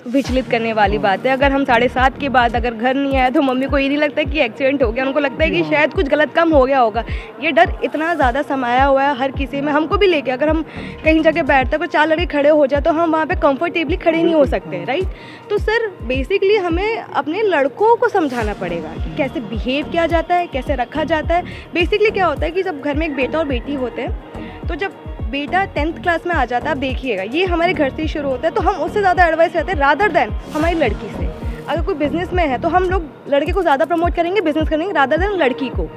विचलित करने वाली बात है। अगर हम 7:30 के बाद अगर घर नहीं आए तो मम्मी को ये नहीं लगता कि एक्सीडेंट हो गया, उनको लगता है कि शायद कुछ गलत काम हो गया होगा। ये डर इतना ज़्यादा समाया हुआ है हर किसी में, हमको भी लेके। अगर हम कहीं जगह बैठते हैं, 4 लड़के खड़े हो जाए तो हम वहाँ पे कंफर्टेबली खड़े नहीं हो सकते, राइट। तो सर बेसिकली हमें अपने लड़कों को समझाना पड़ेगा कि कैसे बिहेव किया जाता है, कैसे रखा जाता है। बेसिकली क्या होता है कि जब घर में एक बेटा और बेटी होते हैं, तो जब बेटा 10th क्लास में आ जाता है, आप देखिएगा ये हमारे घर से ही शुरू होता है, तो हम उससे ज़्यादा एडवाइस रहते हैं रादर देन हमारी लड़की से। अगर कोई बिजनेस में है तो हम लोग लड़के को ज़्यादा प्रमोट करेंगे बिजनेस करेंगे रादर देन लड़की को।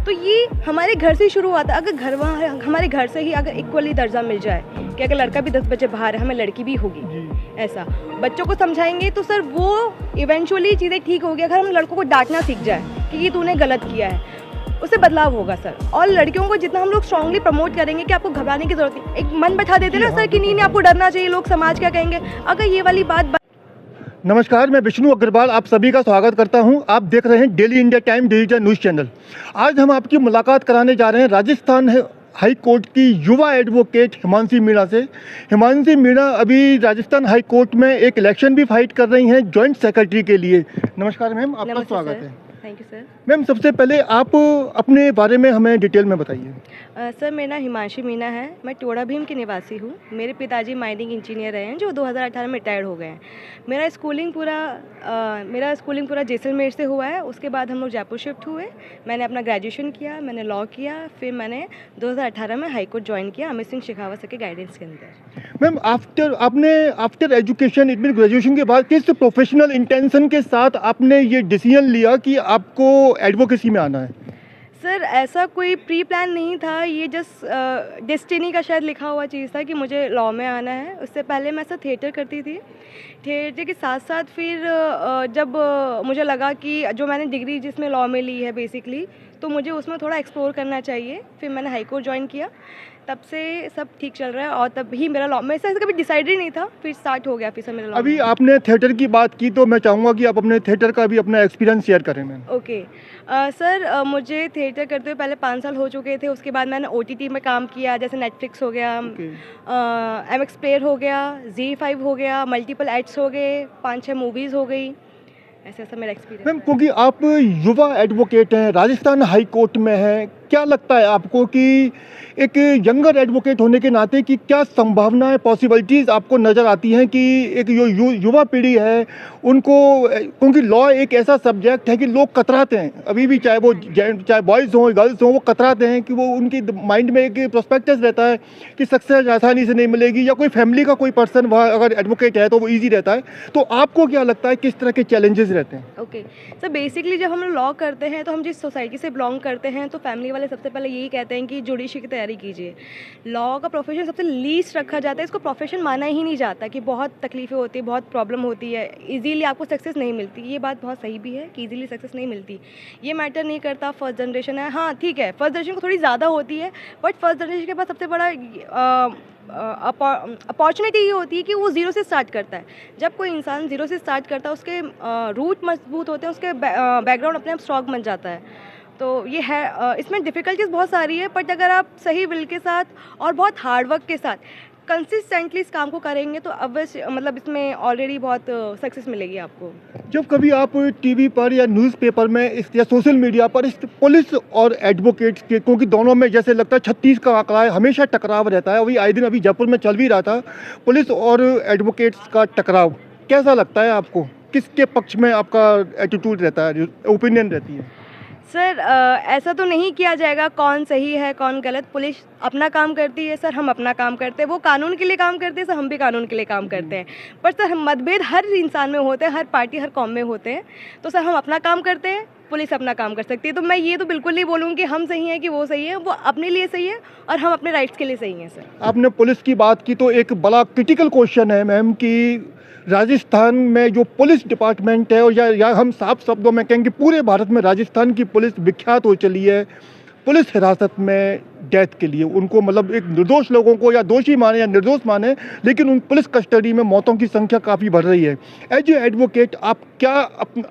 तो ये हमारे घर से ही शुरू हुआ था। अगर हमारे घर से ही अगर इक्वली दर्जा मिल जाए कि अगर लड़का भी 10 बजे बाहर है, हमें लड़की भी होगी, ऐसा बच्चों को समझाएंगे तो सर वो इवेंचुअली चीज़ें ठीक होगी। अगर हम लड़कों को डांटना सीख जाए कि ये तूने गलत किया है, उससे बदलाव होगा सर। और लड़कियों को जितना हम लोग स्ट्रांगली प्रमोट करेंगे कि आपको घबराने की जरूरत नहीं, एक मन बैठा देते ना सर कि नहीं आपको डरना चाहिए, लोग समाज क्या कहेंगे, अगर ये वाली बात। नमस्कार, मैं विष्णु अग्रवाल आप सभी का स्वागत करता हूं। आप देख रहे हैं daily India time digital news channel. आज हम आपकी मुलाकात कराने जा रहे हैं राजस्थान हाई कोर्ट की युवा एडवोकेट हिमांशी मीणा से। हिमांशी मीणा अभी राजस्थान हाई कोर्ट में एक इलेक्शन भी फाइट कर रही हैं जॉइंट सेक्रेटरी के लिए। नमस्कार मैम, आपका स्वागत है। Thank you sir. मैम, सबसे पहले आप अपने बारे में हमें डिटेल में बताइए। सर मेरा नाम हिमांशी मीणा है, मैं टोड़ा भीम की निवासी हूँ। मेरे पिताजी माइनिंग इंजीनियर रहे हैं जो 2018 में रिटायर्ड हो गए हैं। मेरा स्कूलिंग पूरा जैसलमेर से हुआ है। उसके बाद हम लोग जयपुर शिफ्ट हुए। मैंने अपना ग्रेजुएशन किया, मैंने लॉ किया, फिर मैंने 2018 में हाई कोर्ट ज्वाइन किया अमित सिंह शेखावत सर के गाइडेंस के अंदर। Ma'am, after education it mean graduation के बाद किस प्रोफेशनल इंटेंशन के साथ आपने ये डिसीजन लिया कि आपको एडवोकेसी में आना है? सर ऐसा कोई प्री प्लान नहीं था, ये जस्ट डेस्टिनी का शायद लिखा हुआ चीज़ था कि मुझे लॉ में आना है। उससे पहले मैं ऐसा थिएटर करती थी। थिएटर के साथ साथ फिर जब मुझे लगा कि जो मैंने डिग्री जिसमें लॉ में ली है बेसिकली, तो मुझे उसमें थोड़ा एक्सप्लोर करना चाहिए। फिर मैंने हाई कोर्ट ज्वाइन किया, तब से सब ठीक चल रहा है। और तब ही मेरा लॉ में ऐसा कभी डिसाइड ही नहीं था, फिर स्टार्ट हो गया फिर से मेरा लॉ। अभी आपने थिएटर की बात की तो मैं चाहूँगा कि आप अपने थिएटर का भी अपना एक्सपीरियंस शेयर करें मैम। ओके सर, मुझे थिएटर करते हुए पहले 5 साल हो चुके थे। उसके बाद मैंने OTT में काम किया, जैसे नेटफ्लिक्स हो गया, MX प्लेयर हो गया, ZEE5 हो गया, मल्टीपल एड्स हो गए, 5-6 मूवीज़ हो गई। ऐसा मेरा एक्सपीरियंस। मैम, क्योंकि आप युवा एडवोकेट हैं, राजस्थान हाई कोर्ट में हैं, क्या लगता है आपको कि एक यंगर एडवोकेट होने के नाते कि क्या संभावनाएं, पॉसिबिलिटीज़ आपको नज़र आती हैं कि एक युवा पीढ़ी है उनको, क्योंकि लॉ एक ऐसा सब्जेक्ट है कि लोग कतराते हैं अभी भी, चाहे बॉयज़ हों गर्ल्स हों, वो कतराते हैं कि वो उनकी माइंड में एक प्रोस्पेक्टस रहता है कि सक्सेस आसानी से नहीं मिलेगी, या कोई फैमिली का कोई पर्सन वहाँ अगर एडवोकेट है तो वो ईजी रहता है। तो आपको क्या लगता है किस तरह के चैलेंजेस रहते हैं? ओके सर, बेसिकली जब हम लॉ करते हैं तो हम जिस सोसाइटी से बिलोंग करते हैं तो फैमिली वाले सबसे पहले यही कहते हैं कि जुडिशरी की तैयारी कीजिए। लॉ का प्रोफेशन सबसे लीस्ट रखा जाता है, इसको प्रोफेशन माना ही नहीं जाता कि बहुत तकलीफें होती है, बहुत प्रॉब्लम होती है, इजीली आपको सक्सेस नहीं मिलती। ये बात बहुत सही भी है कि इजीली सक्सेस नहीं मिलती। ये मैटर नहीं करता फर्स्ट जनरेशन है, हाँ ठीक है फर्स्ट जनरेशन को थोड़ी ज़्यादा होती है, बट फर्स्ट जनरेशन के पास सबसे बड़ा अपॉर्चुनिटी ये होती है कि वो ज़ीरो से स्टार्ट करता है। जब कोई इंसान ज़ीरो से स्टार्ट करता है, उसके रूट मजबूत होते हैं, उसके बैकग्राउंड अपने आप स्ट्रॉन्ग बन जाता है। तो ये है, इसमें डिफ़िकल्टीज बहुत सारी है, बट अगर आप सही विल के साथ और बहुत हार्डवर्क के साथ कंसिस्टेंटली इस काम को करेंगे तो अवश्य मतलब इसमें ऑलरेडी बहुत सक्सेस मिलेगी आपको। जब कभी आप टीवी पर या न्यूज़पेपर में या सोशल मीडिया पर इस पुलिस और एडवोकेट्स के, क्योंकि दोनों में जैसे लगता है 36 का आंकड़ा है, हमेशा टकराव रहता है। अभी जयपुर में चल भी रहा था पुलिस और एडवोकेट्स का टकराव, कैसा लगता है आपको? किसके पक्ष में आपका एटीट्यूड रहता है, ओपिनियन रहती है? सर ऐसा तो नहीं किया जाएगा कौन सही है कौन गलत। पुलिस अपना काम करती है सर, हम अपना काम करते हैं। वो कानून के लिए काम करते हैं सर, हम भी कानून के लिए काम करते हैं। पर सर हम मतभेद हर इंसान में होते हैं, हर पार्टी हर कौम में होते हैं। तो सर हम अपना काम करते हैं, पुलिस अपना काम कर सकती है। तो मैं ये तो बिल्कुल नहीं बोलूँगी कि हम सही हैं कि वो सही है, वो अपने लिए सही है और हम अपने राइट्स के लिए सही हैं। सर आपने पुलिस की बात की तो एक बड़ा क्रिटिकल क्वेश्चन है मैम कि राजस्थान में जो पुलिस डिपार्टमेंट है, और या हम साफ शब्दों में कहेंगे पूरे भारत में राजस्थान की पुलिस विख्यात हो चली है पुलिस हिरासत में डेथ के लिए। उनको मतलब एक निर्दोष लोगों को या दोषी माने या निर्दोष माने, लेकिन उन पुलिस कस्टडी में मौतों की संख्या काफ़ी बढ़ रही है। एज ए एडवोकेट आप क्या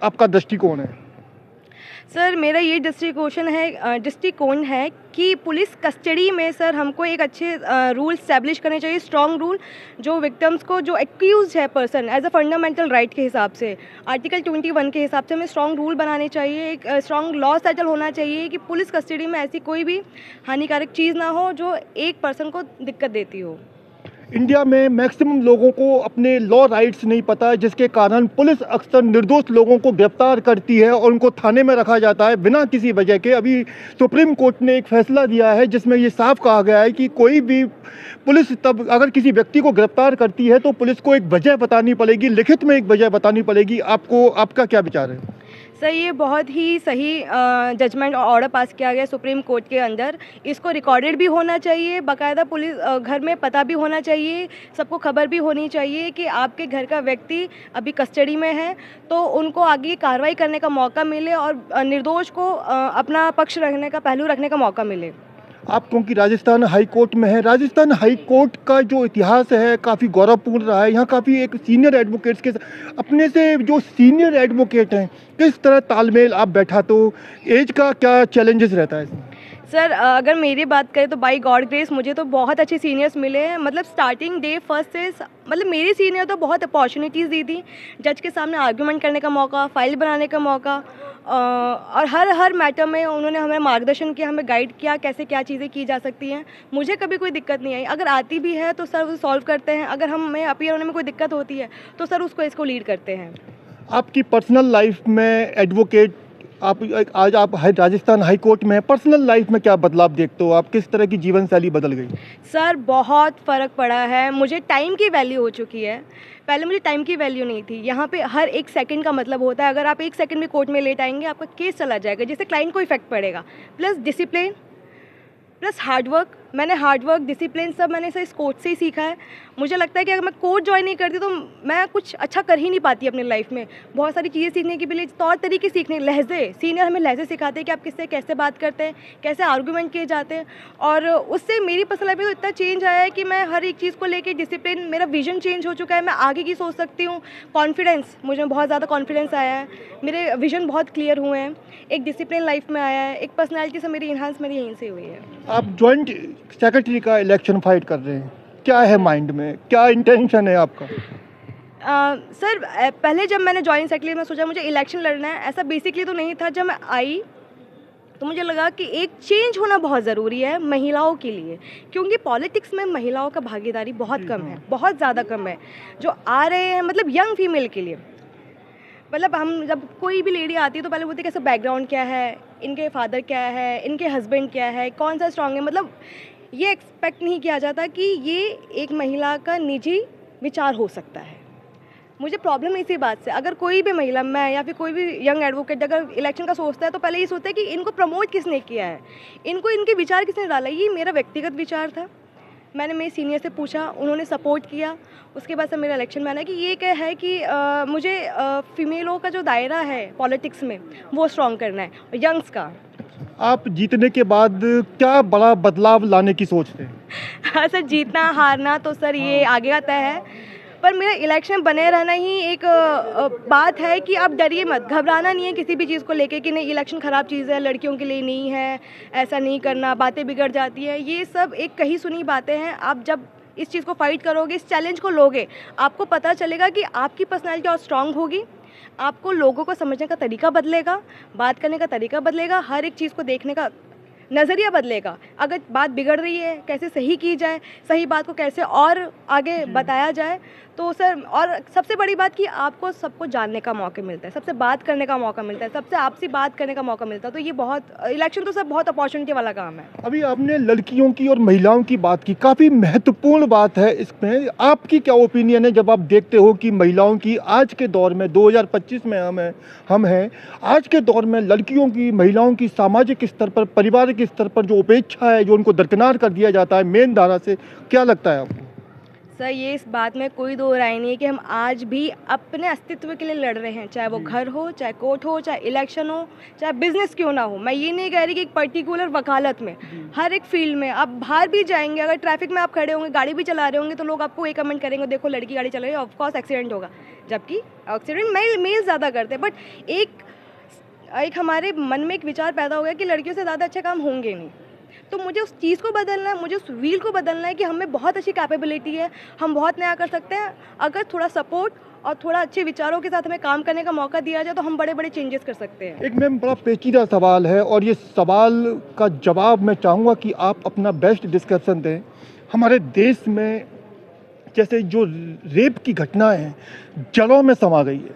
आपका दृष्टिकोण है? सर मेरा ये दृष्टिकोण है कि पुलिस कस्टडी में सर हमको एक अच्छे रूल स्टैब्लिश करने चाहिए, स्ट्रॉन्ग रूल, जो विक्टिम्स को, जो एक्यूज है person as a fundamental right के हिसाब से, आर्टिकल 21 के हिसाब से हमें स्ट्रॉन्ग रूल बनाने चाहिए, एक स्ट्रॉन्ग लॉ सेटल होना चाहिए कि पुलिस कस्टडी में ऐसी कोई भी हानिकारक चीज़ ना हो जो एक पर्सन को दिक्कत देती हो। इंडिया में मैक्सिमम लोगों को अपने लॉ राइट्स नहीं पता है, जिसके कारण पुलिस अक्सर निर्दोष लोगों को गिरफ्तार करती है और उनको थाने में रखा जाता है बिना किसी वजह के। अभी सुप्रीम कोर्ट ने एक फैसला दिया है जिसमें ये साफ कहा गया है कि कोई भी पुलिस तब अगर किसी व्यक्ति को गिरफ्तार करती है तो पुलिस को एक वजह बतानी पड़ेगी, लिखित में एक वजह बतानी पड़ेगी। आपका क्या विचार है? सर ये बहुत ही सही जजमेंट और ऑर्डर पास किया गया सुप्रीम कोर्ट के अंदर। इसको रिकॉर्डेड भी होना चाहिए, बाकायदा पुलिस घर में पता भी होना चाहिए, सबको खबर भी होनी चाहिए कि आपके घर का व्यक्ति अभी कस्टडी में है, तो उनको आगे कार्रवाई करने का मौका मिले और निर्दोष को अपना पक्ष रखने का, पहलू रखने का मौका मिले। आप क्योंकि राजस्थान हाई कोर्ट में है, राजस्थान हाई कोर्ट का जो इतिहास है काफ़ी गौरवपूर्ण रहा है। यहाँ काफ़ी एक सीनियर एडवोकेट्स के अपने से जो सीनियर एडवोकेट हैं किस तरह तालमेल आप बैठाते हो, एज का क्या चैलेंजेस रहता है इसमें? सर अगर मेरी बात करें तो बाई गॉड ग्रेस मुझे तो बहुत अच्छे सीनियर्स मिले हैं। मतलब स्टार्टिंग डे फर्स्ट से मतलब मेरे सीनियर तो बहुत अपॉर्चुनिटीज़ दी थी, जज के सामने आर्गूमेंट करने का मौका, फाइल बनाने का मौका, और हर मैटर में उन्होंने हमें मार्गदर्शन किया, हमें गाइड किया कैसे क्या चीज़ें की जा सकती हैं। मुझे कभी कोई दिक्कत नहीं आई, अगर आती भी है तो सर वो सॉल्व करते हैं, अगर हमें अपीयर होने में कोई दिक्कत होती है तो सर इसको लीड करते हैं। आपकी पर्सनल लाइफ में एडवोकेट आज आप राजस्थान हाई कोर्ट में, पर्सनल लाइफ में क्या बदलाव देखते हो आप? किस तरह की जीवन शैली बदल गई? सर बहुत फ़र्क पड़ा है, मुझे टाइम की वैल्यू हो चुकी है। पहले मुझे टाइम की वैल्यू नहीं थी, यहाँ पे हर एक सेकंड का मतलब होता है। अगर आप एक सेकंड में कोर्ट में लेट आएंगे आपका केस चला जाएगा, जिससे क्लाइंट को इफेक्ट पड़ेगा। Plus discipline, plus hard work. मैंने हार्डवर्क, डिसिप्लिन सब मैंने इस कोर्ट से ही सीखा है। मुझे लगता है कि अगर मैं कोर्ट ज्वाइन नहीं करती तो मैं कुछ अच्छा कर ही नहीं पाती अपनी लाइफ में। बहुत सारी चीज़ें सीखने के लिए, तौर तरीके सीखने, लहजे, सीनियर हमें लहजे सिखाते हैं कि आप किससे कैसे बात करते हैं, कैसे आर्गूमेंट किए जाते हैं। और उससे मेरी पर्सनल लाइफ में तो इतना चेंज आया है कि मैं हर एक चीज़ को लेकर डिसिप्लिन, मेरा विजन चेंज हो चुका है, मैं आगे की सोच सकती हूँ। कॉन्फिडेंस, मुझे बहुत ज़्यादा कॉन्फिडेंस आया है, मेरे विजन बहुत क्लियर हुए हैं, एक डिसिप्लिन लाइफ में आया है, एक पर्सनैलिटी से मेरी इन्हांस मेरी यहीं से हुई है। आप जॉइंट सेक्रेटरी का इलेक्शन फाइट कर रहे हैं, क्या है माइंड में, क्या इंटेंशन है आपका? सर पहले जब मैंने जॉइंट सेक्रेटरी में सोचा मुझे इलेक्शन लड़ना है, ऐसा बेसिकली तो नहीं था। जब मैं आई तो मुझे लगा कि एक चेंज होना बहुत ज़रूरी है महिलाओं के लिए, क्योंकि पॉलिटिक्स में महिलाओं का भागीदारी बहुत कम है, बहुत ज़्यादा कम है। जो आ रहे हैं मतलब यंग फीमेल के लिए, मतलब हम जब कोई भी लेडी आती है तो पहले बोलती है कैसा बैकग्राउंड क्या है, इनके फादर क्या है, इनके हस्बैंड क्या है, कौन सा स्ट्रॉन्ग है। मतलब ये एक्सपेक्ट नहीं किया जाता कि ये एक महिला का निजी विचार हो सकता है। मुझे प्रॉब्लम इसी बात से, अगर कोई भी महिला, मैं या फिर कोई भी यंग एडवोकेट अगर इलेक्शन का सोचता है तो पहले ये सोचता है कि इनको प्रमोट किसने किया है, इनको इनके विचार किसने डाला। ये मेरा व्यक्तिगत विचार था, मैंने मेरे सीनियर से पूछा, उन्होंने सपोर्ट किया, उसके बाद से मेरा इलेक्शन में आना कि ये क्या है कि मुझे फीमेलों का जो दायरा है पॉलिटिक्स में वो स्ट्रॉन्ग करना है, यंग्स का। आप जीतने के बाद क्या बड़ा बदलाव लाने की सोचते हैं? हाँ सर, जीतना हारना तो सर ये आगे आता है, पर मेरा इलेक्शन में बने रहना ही एक बात है कि आप डरिए मत, घबराना नहीं है किसी भी चीज़ को लेके कि नहीं इलेक्शन ख़राब चीज़ है, लड़कियों के लिए नहीं है, ऐसा नहीं करना, बातें बिगड़ जाती हैं। ये सब एक कही सुनी बातें हैं। आप जब इस चीज़ को फाइट करोगे, इस चैलेंज को लोगे, आपको पता चलेगा कि आपकी पर्सनैलिटी और स्ट्रॉन्ग होगी, आपको लोगों को समझने का तरीका बदलेगा, बात करने का तरीका बदलेगा, हर एक चीज़ को देखने का नज़रिया बदलेगा। अगर बात बिगड़ रही है कैसे सही की जाए, सही बात को कैसे और आगे बताया जाए। तो सर, और सबसे बड़ी बात कि आपको सबको जानने का मौका मिलता है, सबसे बात करने का मौका मिलता है, सबसे आपसी बात करने का मौका मिलता है। तो ये बहुत, इलेक्शन तो सर बहुत अपॉर्चुनिटी वाला काम है। अभी आपने लड़कियों की और महिलाओं की बात की, काफ़ी महत्वपूर्ण बात है इसमें। आपकी क्या ओपिनियन है जब आप देखते हो कि महिलाओं की आज के दौर में 2025 में हम हैं, आज के दौर में लड़कियों की, महिलाओं की सामाजिक स्तर पर, पारिवारिक स्तर पर जो उपेक्षा है, जो उनको दरकिनार कर दिया जाता है मेन धारा से, क्या लगता है आपको? सर ये इस बात में कोई दो राय नहीं है कि हम आज भी अपने अस्तित्व के लिए लड़ रहे हैं, चाहे वो घर हो, चाहे कोर्ट हो, चाहे इलेक्शन हो, चाहे बिजनेस क्यों ना हो। मैं ये नहीं कह रही कि एक पर्टिकुलर वकालत में, हर एक फील्ड में आप बाहर भी जाएंगे, अगर ट्रैफिक में आप खड़े होंगे, गाड़ी भी चला रहे होंगे तो लोग आपको एक कमेंट करेंगे, देखो लड़की गाड़ी चला रही है, ऑफकोर्स एक्सीडेंट होगा, जबकि एक्सीडेंट मेल ज़्यादा करते हैं। बट एक एक हमारे मन में एक विचार पैदा हो गया कि लड़कियों से ज़्यादा अच्छे काम होंगे नहीं। तो मुझे उस चीज़ को बदलना है, मुझे उस व्हील को बदलना है कि हमें बहुत अच्छी कैपेबिलिटी है, हम बहुत नया कर सकते हैं। अगर थोड़ा सपोर्ट और थोड़ा अच्छे विचारों के साथ हमें काम करने का मौका दिया जाए तो हम बड़े बड़े चेंजेस कर सकते हैं। एक मैम बड़ा पेचीदा सवाल है और ये सवाल का जवाब मैं चाहूँगा कि आप अपना बेस्ट डिस्कशन दें। हमारे देश में जैसे जो रेप की घटनाएं हैं जड़ों में समा गई है,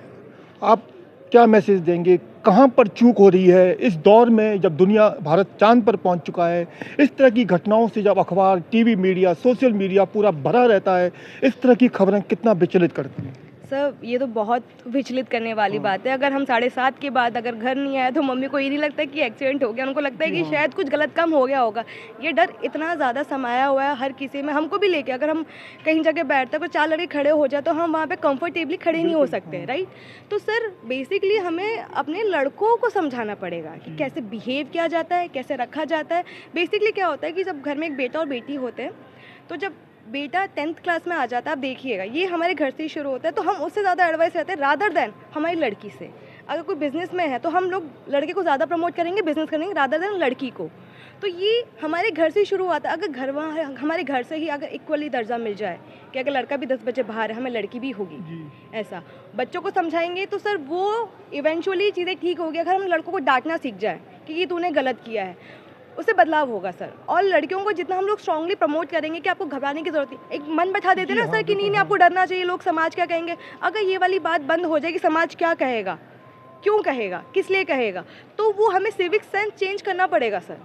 आप क्या मैसेज देंगे? कहाँ पर चूक हो रही है इस दौर में जब दुनिया भारत चांद पर पहुंच चुका है? इस तरह की घटनाओं से जब अखबार, टीवी मीडिया, सोशल मीडिया पूरा भरा रहता है, इस तरह की खबरें कितना विचलित करती हैं? सर ये तो बहुत विचलित करने वाली बात है। अगर हम 7:30 के बाद अगर घर नहीं आए तो मम्मी को ये नहीं लगता कि एक्सीडेंट हो गया, उनको लगता है कि शायद कुछ गलत काम हो गया होगा। ये डर इतना ज़्यादा समाया हुआ है हर किसी में, हमको भी लेके। अगर हम कहीं जगह बैठते हैं कोई 4 लड़के खड़े हो जाए तो हम वहाँ पे कंफर्टेबली खड़े नहीं हो सकते, राइट? तो सर बेसिकली हमें अपने लड़कों को समझाना पड़ेगा कि कैसे बिहेव किया जाता है, कैसे रखा जाता है। बेसिकली क्या होता है कि जब घर में एक बेटा और बेटी होते हैं तो जब बेटा 10th क्लास में आ जाता है, आप देखिएगा ये हमारे घर से ही शुरू होता है, तो हम उससे ज़्यादा एडवाइस रहते हैं रादर देन हमारी लड़की से। अगर कोई बिज़नेस में है तो हम लोग लड़के को ज़्यादा प्रमोट करेंगे, बिज़नेस करेंगे रादर देन लड़की को। तो ये हमारे घर से ही शुरू होता है। अगर हमारे घर से ही अगर इक्वली दर्जा मिल जाए कि अगर लड़का भी 10 बजे बाहर है, हमें लड़की भी होगी, ऐसा बच्चों को समझाएंगे तो सर वो इवेंचुअली चीज़ें ठीक होगी। अगर हम लड़कों को डांटना सीख जाए कि ये तूने गलत किया है, उससे बदलाव होगा सर। और लड़कियों को जितना हम लोग स्ट्रांगली प्रमोट करेंगे कि आपको घबराने की जरूरत है, एक मन बैठा देते ना सर कि नहीं आपको डरना चाहिए, लोग समाज क्या कहेंगे। अगर ये वाली बात बंद हो जाए कि समाज क्या कहेगा, क्यों कहेगा, किस लिए कहेगा, तो वो हमें सिविक सेंस चेंज करना पड़ेगा सर।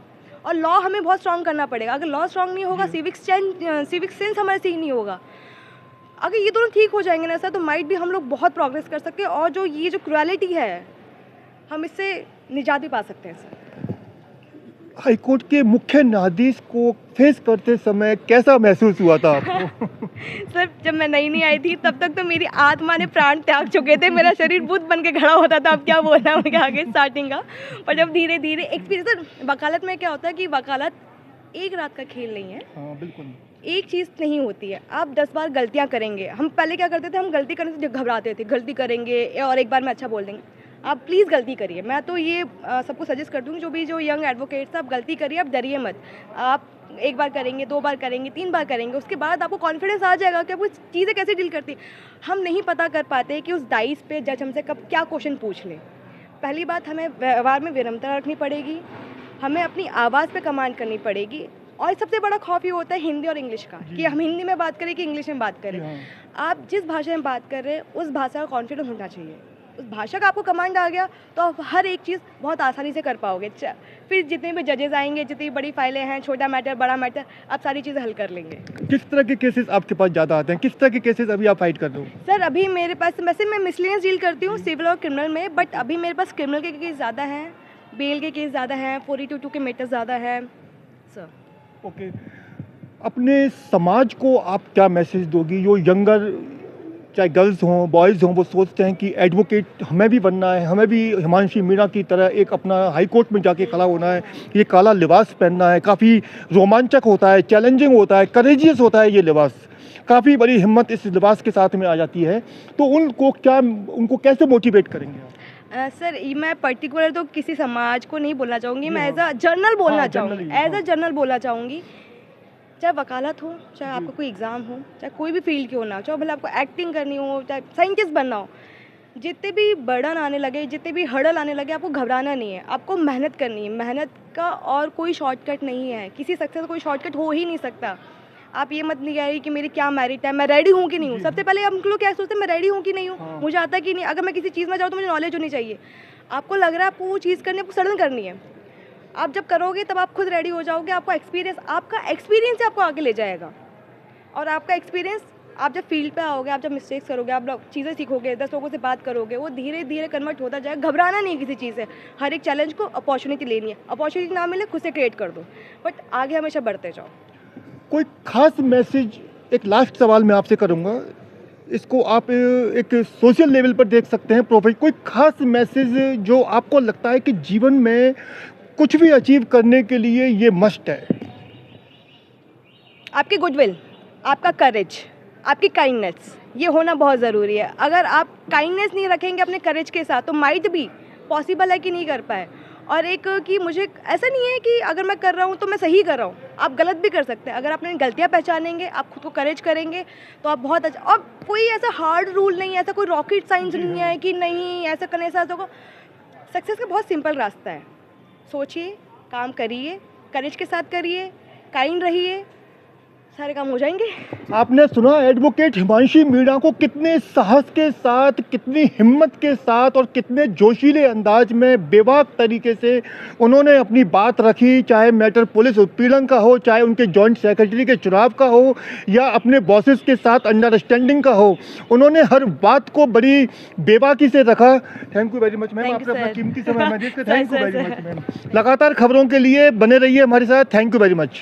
और लॉ हमें बहुत स्ट्रांग करना पड़ेगा। अगर लॉ स्ट्रांग नहीं होगा, सिविक सेंस हमारे से ही नहीं होगा। अगर ये दोनों ठीक हो जाएंगे ना सर तो माइट भी हम लोग बहुत प्रोग्रेस कर सकते हैं। और जो क्रुएलिटी है हम इससे निजात भी पा सकते हैं सर। हाईकोर्ट के मुख्य न्यायाधीश को फेस करते समय कैसा महसूस हुआ था आपको? सर जब मैं नई आई थी तब तक तो मेरी आत्मा ने प्राण त्याग चुके थे, मेरा शरीर बुत बन के खड़ा होता था। अब क्या बोलना है उनके आगे स्टार्टिंग का। पर जब धीरे धीरे एक्सपीरियंस, सर वकालत में क्या होता है कि वकालत एक रात का खेल नहीं है। हाँ बिल्कुल। एक चीज़ नहीं होती है, आप 10 बार गलतियाँ करेंगे। हम पहले क्या करते थे, हम गलती करने से घबराते थे, गलती करेंगे और एक बार में अच्छा बोल देंगे। आप प्लीज़ गलती करिए। मैं तो ये सबको सजेस्ट कर दूँगी, जो यंग एडवोकेट्स आप गलती करिए, आप डरिए मत। आप एक बार करेंगे, 2 बार करेंगे, 3 बार करेंगे, उसके बाद आपको कॉन्फिडेंस आ जाएगा कि आप वो चीज़ें कैसे डील करती हैं। हम नहीं पता कर पाते कि उस डाइस पे जज हमसे कब क्या क्वेश्चन पूछ ले। पहली बात, हमें व्यवहार में विनम्रता रखनी पड़ेगी, हमें अपनी आवाज़ पे कमांड करनी पड़ेगी। और सबसे बड़ा खौफ ये होता है हिंदी और इंग्लिश का, कि हम हिंदी में बात करें कि इंग्लिश में बात करें। आप जिस भाषा में बात कर रहे हैं उस भाषा का कॉन्फिडेंस होना चाहिए। उस भाषा का आपको कमांड आ गया तो आप हर एक चीज़ बहुत आसानी से कर पाओगे। फिर जितने भी जजेस आएंगे, जितनी बड़ी फाइलें हैं, छोटा मैटर बड़ा मैटर, आप सारी चीज़ें हल कर लेंगे। किस तरह के केसेस आपके पास ज़्यादा आते हैं? किस तरह के केसेस अभी आप फाइट कर रहे हो? सर अभी मेरे पास, वैसे मैं मिसलेनियस डील करती हूँ सिविल और क्रिमिनल में, बट अभी मेरे पास क्रिमिनल के केस ज़्यादा हैं, बेल के केस ज़्यादा हैं, 422 के मैटर ज़्यादा है सर। ओके, अपने समाज को आप क्या मैसेज दोगी? जो यंगर चाहे गर्ल्स हों बॉयज़ हों, वो सोचते हैं कि एडवोकेट हमें भी बनना है, हमें भी हिमांशी मीणा की तरह एक अपना हाई कोर्ट में जाके खड़ा होना है, ये काला लिबास पहनना है, काफ़ी रोमांचक होता है, चैलेंजिंग होता है, करेजियस होता है ये लिबास, काफ़ी बड़ी हिम्मत इस लिबास के साथ में आ जाती है। तो उनको कैसे मोटिवेट करेंगे आप? सर मैं पर्टिकुलर तो किसी समाज को नहीं बोलना चाहूँगी, मैं एज अ जर्नल बोलना चाहूँगी, एज अ जर्नल बोलना चाहूँगी। चाहे वकालत हो, चाहे आपका कोई एग्ज़ाम हो, चाहे कोई भी फील्ड क्यों ना हो, चाहे भले आपको एक्टिंग करनी हो, चाहे साइंटिस्ट बनना हो, जितने भी बर्डन आने लगे, जितने भी हर्डल आने लगे, आपको घबराना नहीं है, आपको मेहनत करनी है। मेहनत का और कोई शॉर्टकट नहीं है, किसी सक्सेस का कोई शॉर्टकट हो ही नहीं सकता। आप ये मत निकालिए कि मेरी क्या मेरिट है, मैं रेडी हूँ कि नहीं हूँ। सबसे पहले हम लोग क्या सोचते हैं, मैं रेडी हूँ कि नहीं हूँ, मुझे आता कि नहीं। अगर मैं किसी चीज़ में जाऊँ तो मुझे नॉलेज होनी चाहिए। आपको लग रहा है आपको वो चीज़ करनी है, आपको सडन करनी है, आप जब करोगे तब आप खुद रेडी हो जाओगे। आपका एक्सपीरियंस आपको आगे ले जाएगा। और आपका एक्सपीरियंस, आप जब फील्ड पे आओगे, आप जब मिस्टेक्स करोगे, आप लोग चीज़ें सीखोगे, 10 लोगों से बात करोगे, वो धीरे धीरे कन्वर्ट होता जाएगा। घबराना नहीं है किसी चीज़ से, हर एक चैलेंज को अपॉर्चुनिटी लेनी है। अपॉर्चुनिटी ना मिले खुद से क्रिएट कर दो, बट आगे हमेशा बढ़ते जाओ। कोई खास मैसेज, एक लास्ट सवाल मैं आपसे करूँगा, इसको आप एक सोशल लेवल पर देख सकते हैं, कोई खास मैसेज जो आपको लगता है कि जीवन में कुछ भी अचीव करने के लिए ये मस्ट है? आपकी गुडविल, आपका करेज, आपकी काइंडनेस, ये होना बहुत ज़रूरी है। अगर आप काइंडनेस नहीं रखेंगे अपने करेज के साथ तो माइट भी पॉसिबल है कि नहीं कर पाए। और एक कि मुझे ऐसा नहीं है कि अगर मैं कर रहा हूँ तो मैं सही कर रहा हूँ, आप गलत भी कर सकते हैं। अगर आप अपनी गलतियाँ पहचानेंगे, आप खुद को करेज करेंगे तो आप बहुत अच्छा। और कोई ऐसा हार्ड रूल नहीं है, ऐसा कोई रॉकेट साइंस नहीं है कि नहीं ऐसा करने से होगा। सक्सेस का बहुत सिंपल रास्ता है, सोचिए, काम करिए, करेज के साथ करिए, काइंड रहिए, सारे काम हो जाएंगे। आपने सुना एडवोकेट हिमांशी मीणा को कितने साहस के साथ, कितनी हिम्मत के साथ और कितने जोशीले अंदाज में बेबाक तरीके से उन्होंने अपनी बात रखी, चाहे मैटर पुलिस उत्पीड़न का हो, चाहे उनके जॉइंट सेक्रेटरी के चुनाव का हो, या अपने बॉसेस के साथ अंडरस्टैंडिंग का हो। उन्होंने हर बात को बड़ी बेबाकी से रखा। Thank you very much ma'am, आपने अपना कीमती समय हमें दिया। Thank you very much ma'am. लगातार खबरों के लिए बने रहिए हमारे साथ। Thank you very much.